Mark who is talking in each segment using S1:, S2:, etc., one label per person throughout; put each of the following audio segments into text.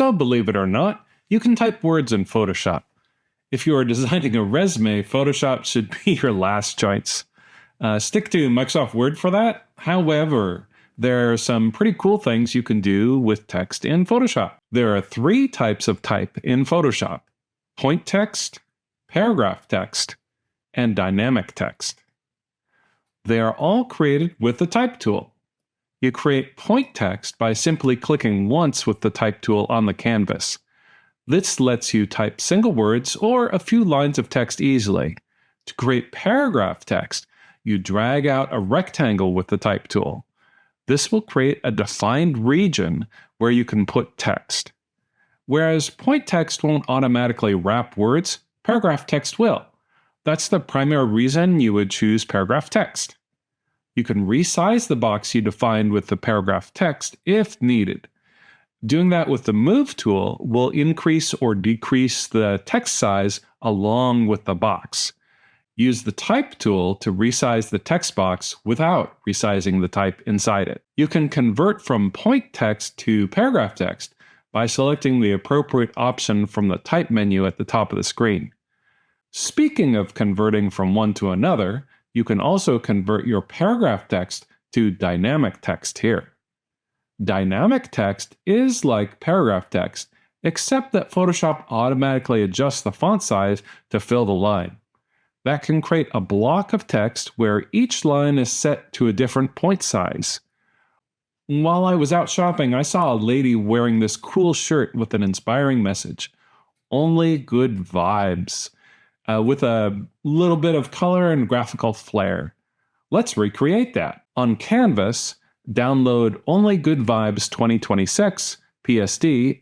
S1: So believe it or not, you can type words in Photoshop. If you are designing a resume, Photoshop should be your last choice. Stick to Microsoft Word for that. However, there are some pretty cool things you can do with text in Photoshop. There are 3 types of type in Photoshop: point text, paragraph text, and dynamic text. They are all created with the Type tool. You create point text by simply clicking once with the Type tool on the canvas. This lets you type single words or a few lines of text easily. To create paragraph text, you drag out a rectangle with the Type tool. This will create a defined region where you can put text. Whereas point text won't automatically wrap words, paragraph text will. That's the primary reason you would choose paragraph text. You can resize the box you defined with the paragraph text if needed. Doing that with the Move tool will increase or decrease the text size along with the box. Use the Type tool to resize the text box without resizing the type inside it. You can convert from point text to paragraph text by selecting the appropriate option from the Type menu at the top of the screen. Speaking of converting from one to another, you can also convert your paragraph text to dynamic text here. Dynamic text is like paragraph text, except that Photoshop automatically adjusts the font size to fill the line. That can create a block of text where each line is set to a different point size. While I was out shopping, I saw a lady wearing this cool shirt with an inspiring message: "Only good vibes," with a little bit of color and graphical flair. Let's recreate that. On Canvas, download Only Good Vibes 2026 PSD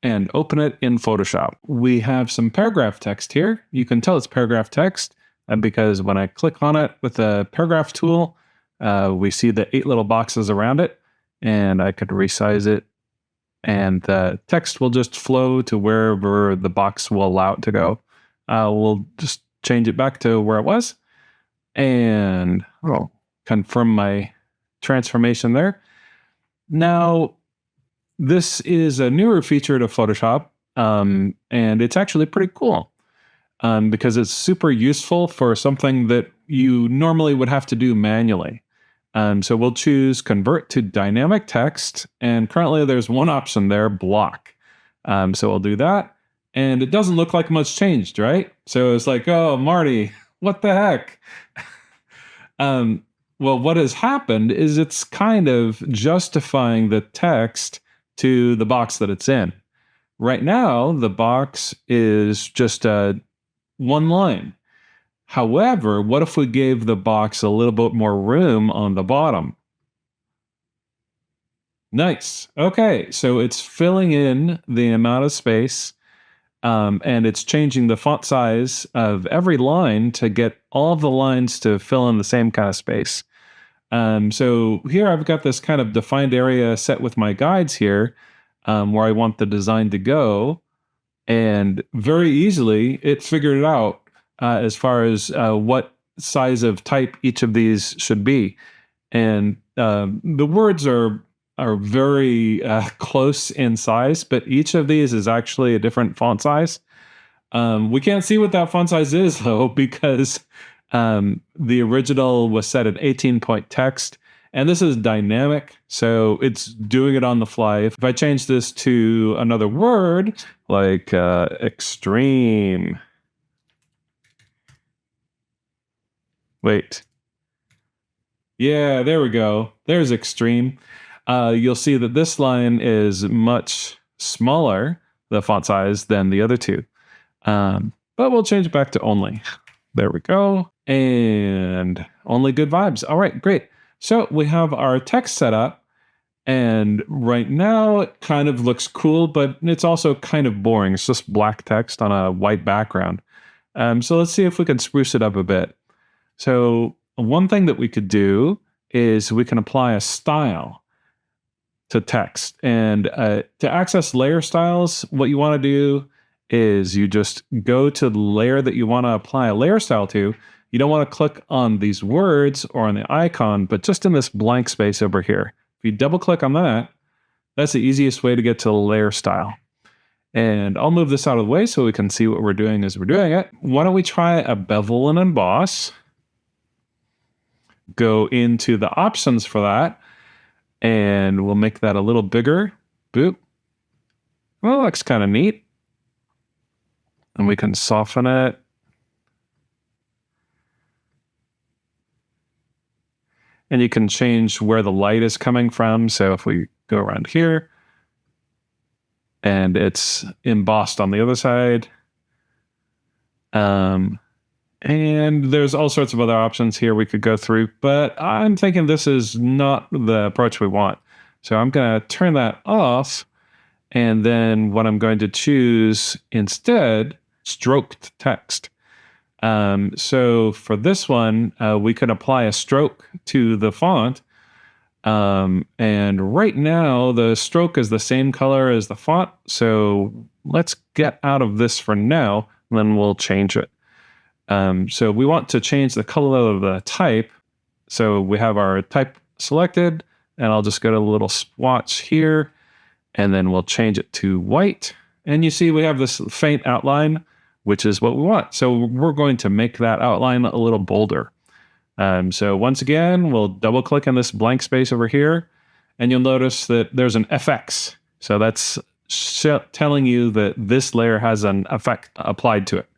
S1: and open it in Photoshop. We have some paragraph text here. You can tell it's paragraph text because when I click on it with the paragraph tool, we see the 8 little boxes around it, and I could resize it, and the text will just flow to wherever the box will allow it to go. We'll just change it back to where it was, and I'll confirm my transformation there. Now, this is a newer feature to Photoshop, and it's actually pretty cool because it's super useful for something that you normally would have to do manually. So we'll choose Convert to Dynamic Text, and currently there's one option there, Block. So we'll do that, and it doesn't look like much changed, right? So it's like, oh, Marty, what the heck? Well, what has happened is it's kind of justifying the text to the box that it's in. Right now, the box is just one line. However, what if we gave the box a little bit more room on the bottom? Nice. Okay, so it's filling in the amount of space, and it's changing the font size of every line to get all of the lines to fill in the same kind of space. So here I've got this kind of defined area set with my guides here, where I want the design to go, and very easily it figured it out as far as what size of type each of these should be. And the words are very close in size, but each of these is actually a different font size. We can't see what that font size is though, because the original was set at 18-point text, and this is dynamic, so it's doing it on the fly. If I change this to another word, like extreme. Wait. Yeah, there we go. There's extreme. You'll see that this line is much smaller, the font size, than the other two. But we'll change it back to only. There we go. And Only Good Vibes. All right, great. So we have our text set up, and right now it kind of looks cool, but it's also kind of boring. It's just black text on a white background. So let's see if we can spruce it up a bit. So one thing that we could do is we can apply a style to text. And to access layer styles, what you want to do is you just go to the layer that you want to apply a layer style to. You don't want to click on these words or on the icon, but just in this blank space over here. If you double click on that, that's the easiest way to get to the layer style. And I'll move this out of the way so we can see what we're doing as we're doing it. Why don't we try a bevel and emboss? Go into the options for that, and we'll make that a little bigger. Boop. Well, that looks kind of neat. And we can soften it. And you can change where the light is coming from. So if we go around here, and it's embossed on the other side. And there's all sorts of other options here we could go through, but I'm thinking this is not the approach we want. So I'm going to turn that off. And then what I'm going to choose instead, stroked text. So for this one, we could apply a stroke to the font. And right now the stroke is the same color as the font. So let's get out of this for now, and then we'll change it. So we want to change the color of the type. So we have our type selected, and I'll just go to the little swatch here, and then we'll change it to white. And you see we have this faint outline, which is what we want. So we're going to make that outline a little bolder. So once again, we'll double click on this blank space over here, and you'll notice that there's an FX. So that's telling you that this layer has an effect applied to it.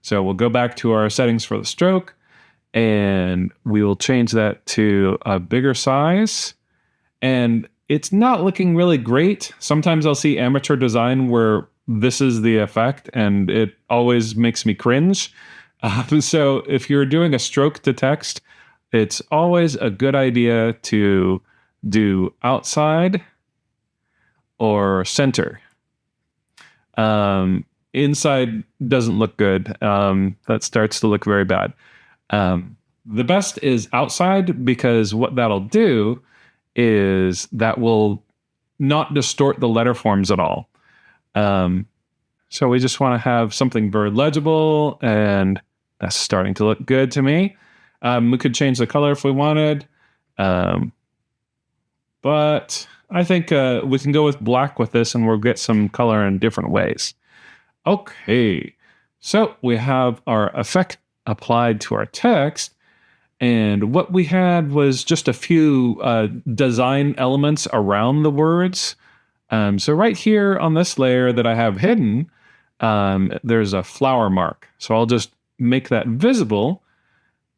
S1: So we'll go back to our settings for the stroke, and we will change that to a bigger size. And it's not looking really great. Sometimes I'll see amateur design where this is the effect, and it always makes me cringe. So if you're doing a stroke to text, it's always a good idea to do outside or center. Inside doesn't look good. That starts to look very bad. The best is outside, because what that'll do is that will not distort the letter forms at all. So we just want to have something very legible, and that's starting to look good to me. We could change the color if we wanted, but I think we can go with black with this, and we'll get some color in different ways. Okay, so we have our effect applied to our text, and what we had was just a few design elements around the words. So right here on this layer that I have hidden, there's a flower mark. So I'll just make that visible,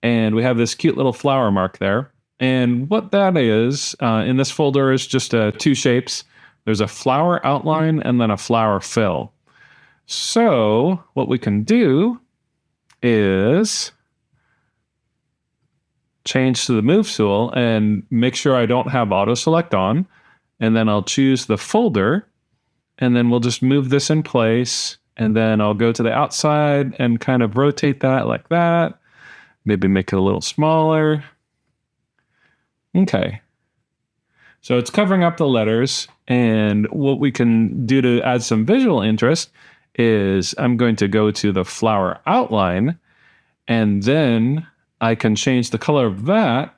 S1: and we have this cute little flower mark there. And what that is in this folder is just two shapes. There's a flower outline and then a flower fill. So what we can do is change to the move tool and make sure I don't have auto select on, and then I'll choose the folder, and then we'll just move this in place. And then I'll go to the outside and kind of rotate that like that. Maybe make it a little smaller. Okay. So it's covering up the letters. And what we can do to add some visual interest is I'm going to go to the flower outline, and then I can change the color of that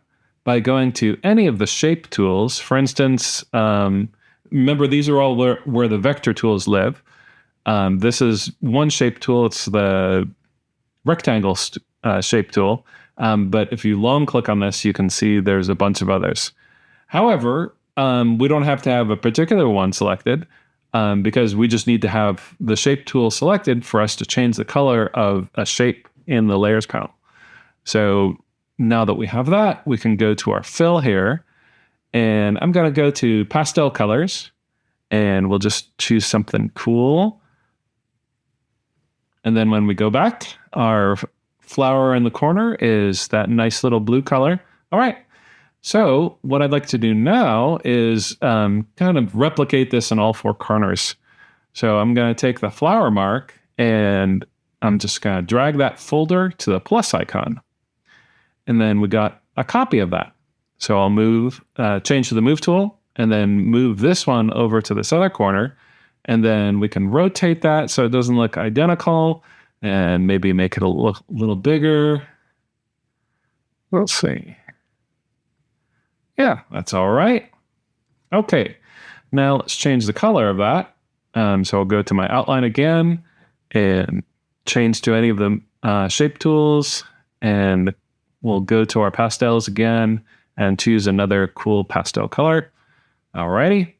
S1: by going to any of the shape tools. For instance, remember, these are all where the vector tools live. This is one shape tool. It's the rectangle shape tool. But if you long click on this, you can see there's a bunch of others. However, we don't have to have a particular one selected, because we just need to have the shape tool selected for us to change the color of a shape in the layers panel. So now that we have that, we can go to our fill here, and I'm going to go to pastel colors, and we'll just choose something cool. And then when we go back, our flower in the corner is that nice little blue color. All right. So what I'd like to do now is kind of replicate this in all four corners. So I'm going to take the flower mark, and I'm just going to drag that folder to the plus icon. And then we got a copy of that. So I'll change to the move tool, and then move this one over to this other corner. And then we can rotate that so it doesn't look identical, and maybe make it look a little bigger. We'll see. Yeah, that's all right. Okay, now let's change the color of that. So I'll go to my outline again and change to any of the shape tools, and we'll go to our pastels again and choose another cool pastel color. Alrighty.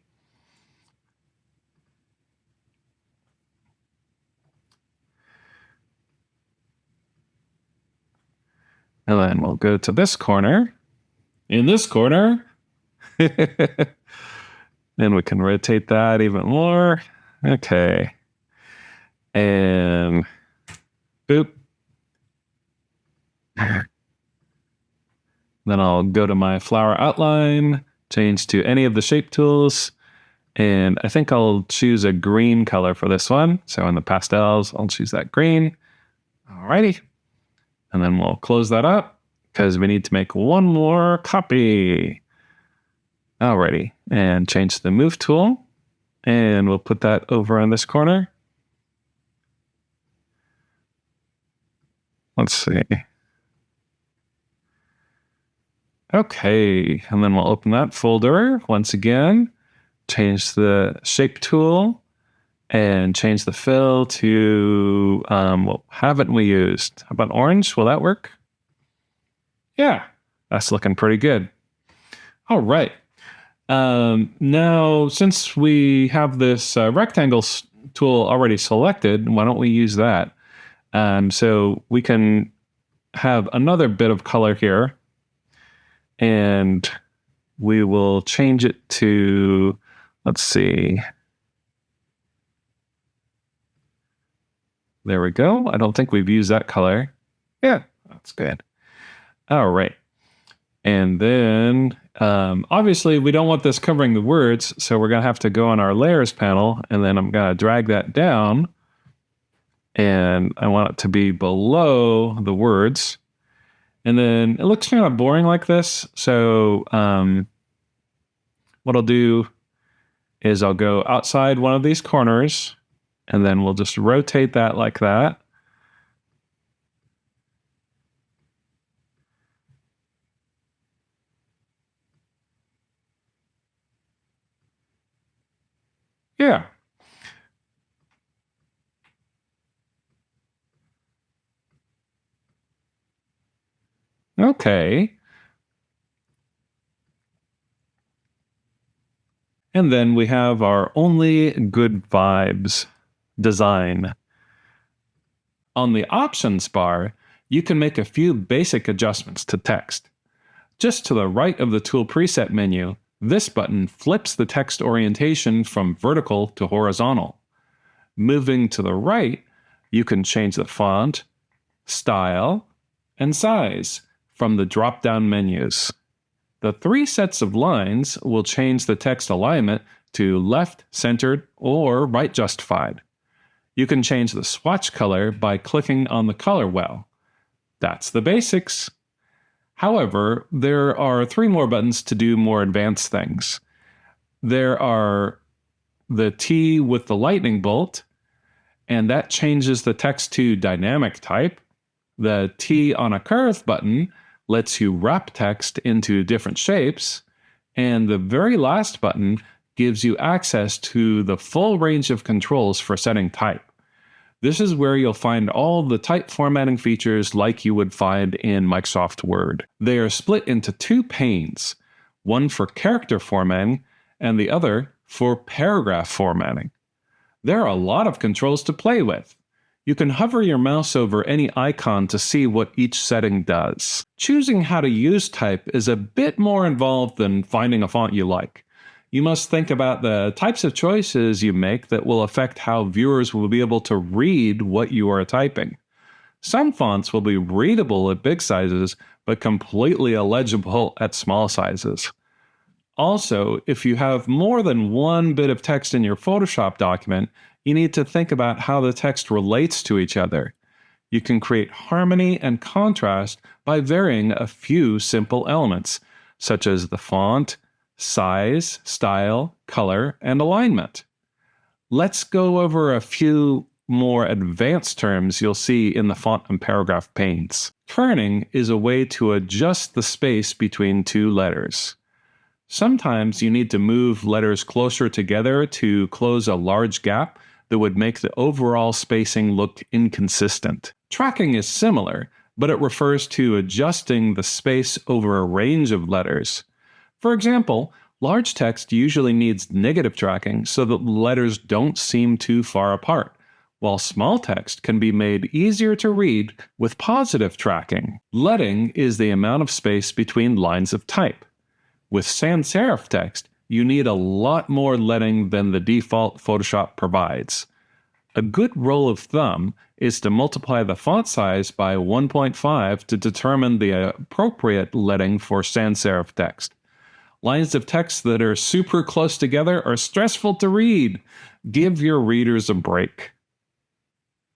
S1: And then we'll go to this corner. In this corner, then we can rotate that even more. Okay. And boop. Then I'll go to my flower outline, change to any of the shape tools, and I think I'll choose a green color for this one. So in the pastels, I'll choose that green. Alrighty. And then we'll close that up because we need to make one more copy. Alrighty. And change the move tool, and we'll put that over in this corner. Let's see. Okay, and then we'll open that folder once again, change the shape tool, and change the fill to, what haven't we used? How about orange? Will that work? Yeah, that's looking pretty good. All right. Now, since we have this rectangle tool already selected, why don't we use that? So we can have another bit of color here, and we will change it to, let's see. There we go. I don't think we've used that color. Yeah, that's good. All right. And then, obviously, we don't want this covering the words, so we're going to have to go on our layers panel, and then I'm going to drag that down, and I want it to be below the words. And then it looks kind of boring like this, so what I'll do is I'll go outside one of these corners, and then we'll just rotate that like that. Yeah. Okay. And then we have our only good vibes design. On the options bar, you can make a few basic adjustments to text. Just to the right of the tool preset menu, this button flips the text orientation from vertical to horizontal. Moving to the right, you can change the font, style, and size from the drop-down menus. The 3 sets of lines will change the text alignment to left, centered, or right justified. You can change the swatch color by clicking on the color well. That's the basics. However, there are 3 more buttons to do more advanced things. There are the T with the lightning bolt, and that changes the text to dynamic type. The T on a curve button lets you wrap text into different shapes, and the very last button gives you access to the full range of controls for setting type. This is where you'll find all the type formatting features like you would find in Microsoft Word. They are split into 2 panes, one for character formatting and the other for paragraph formatting. There are a lot of controls to play with. You can hover your mouse over any icon to see what each setting does. Choosing how to use type is a bit more involved than finding a font you like. You must think about the types of choices you make that will affect how viewers will be able to read what you are typing. Some fonts will be readable at big sizes, but completely illegible at small sizes. Also, if you have more than one bit of text in your Photoshop document, you need to think about how the text relates to each other. You can create harmony and contrast by varying a few simple elements, such as the font, size, style, color, and alignment. Let's go over a few more advanced terms you'll see in the font and paragraph panes. Kerning is a way to adjust the space between 2 letters. Sometimes you need to move letters closer together to close a large gap that would make the overall spacing look inconsistent. Tracking is similar, but it refers to adjusting the space over a range of letters. For example, large text usually needs negative tracking so that letters don't seem too far apart, while small text can be made easier to read with positive tracking. Leading is the amount of space between lines of type. With sans serif text, you need a lot more leading than the default Photoshop provides. A good rule of thumb is to multiply the font size by 1.5 to determine the appropriate leading for sans serif text. Lines of text that are super close together are stressful to read. Give your readers a break.